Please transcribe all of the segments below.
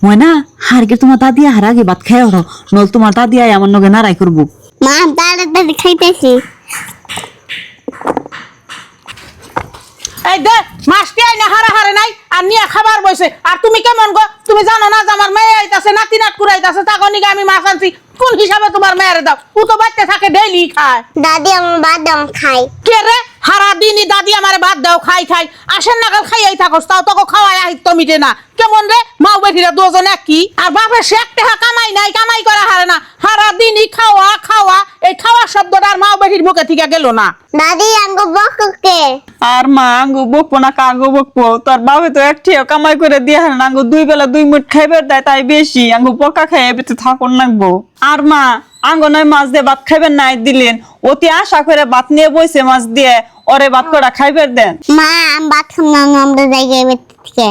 ময়না হারকে তোমার দাদি হার আগে ভাত খাই ওঠো, নল তোমার দাদি আয় আমার নগে নারাই করবো। মা তাড়াতাড়ি খাইতেছি। এই দে মাছটি আইনা হারা হারে নাই আর নিয়ে খাবার বসে। আর তুমি কেমন গো? তুমি জানো না যে আমার মেয়ে আইতাছে, নাতি নাত কুড়াইতাছে, তখন নিকে আমি মাছ আনছি। কোন হিসাবে তোমার মেয়েরে দাও? ও তো বাচ্চা থাকে ডেইলি খায়। দাদি আমার বাদাম খাই। কে রে হারা দিনই দাদি আমারে ভাত দাও খাই খাই, আসেন নাগাল খাইয়াই থাকস, তাও তোকে খাওয়াই আহিত মিটে না। কেমন রে মাও বেটিরা দুজন একই। আর বাপের সে এক টাকা কামাই নাই, কামাই করা হারে না, হারা দিনই খাওয়া খাওয়া। এই খাওয়া শব্দটা আর মাও বেটির মুখে থেকে গেল না। দাদি আঙ্গো বককে। আর মা আঙ্গু বকবো না কাঙ্গু বকবো, তোর বাবা তো একটিও কামাই করে দিয়ে হারে না, আঙ্গু 2 বেলা 2 মুঠ খাইবার দেয়, তাই বেশি আঙ্গু পকা খাইয়ে বেঁচে থাকুন নাকবো। আর মা আঙ্গু নয় মাছ দিয়ে ভাত খাইবেন নাই দিলেন, অতি আশা করে ভাত নিয়ে বইছে মাছ দিয়ে, ওরে ভাত করা খাইবার দেন। মা ভাত খাম না আমরা জায়গায় থেকে।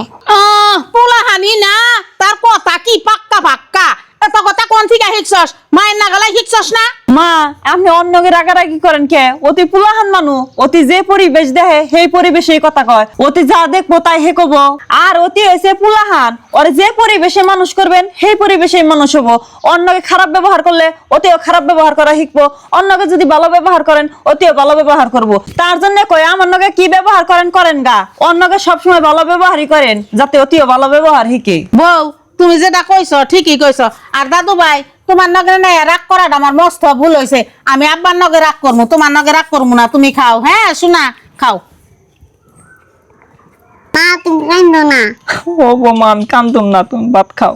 পোলা হানি না, তার কথা কি পাক্কা পাক্কা। এত কথা কোন থেকে শিখছস? মায়ের নাগালাই শিখছস না? মা আপনি অন্যকে রাগারাগি করেন কে? অতি পুলাহান মানু, অতি যে পরিবেশ দেখে সেই পরিবেশে কথা কয়, অতি যা দেখবো তাই হে কব। আর অতি হয়েছে পুলাহান, ওরে যে পরিবেশে মানুষ করবেন সেই পরিবেশে মানুষ হবো। অন্যকে খারাপ ব্যবহার করলে অতিও খারাপ ব্যবহার করা শিখবো, অন্যকে যদি ভালো ব্যবহার করেন অতিও ভালো ব্যবহার করবো। তার জন্য কয় আমার নগে কি ব্যবহার করেন করেন গা, অন্যকে সবসময় ভালো ব্যবহারই করেন, যাতে অতিও ভালো ব্যবহার শিখে। বউ তুমি যেটা কইছ ঠিকই কইছ। আর দাদু ভাই তোমার নগে না রাগ করাটা আমার মস্ত ভুল হয়েছে। আমি আব্বার নগে রাগ করবো, তোমার নগে রাগ করবো না। তুমি খাও, হ্যাঁ শোনা খাও। মা তুমি কান্দো না। ও বৌমা আমি কান্দুম না, তুমি ভাত খাও।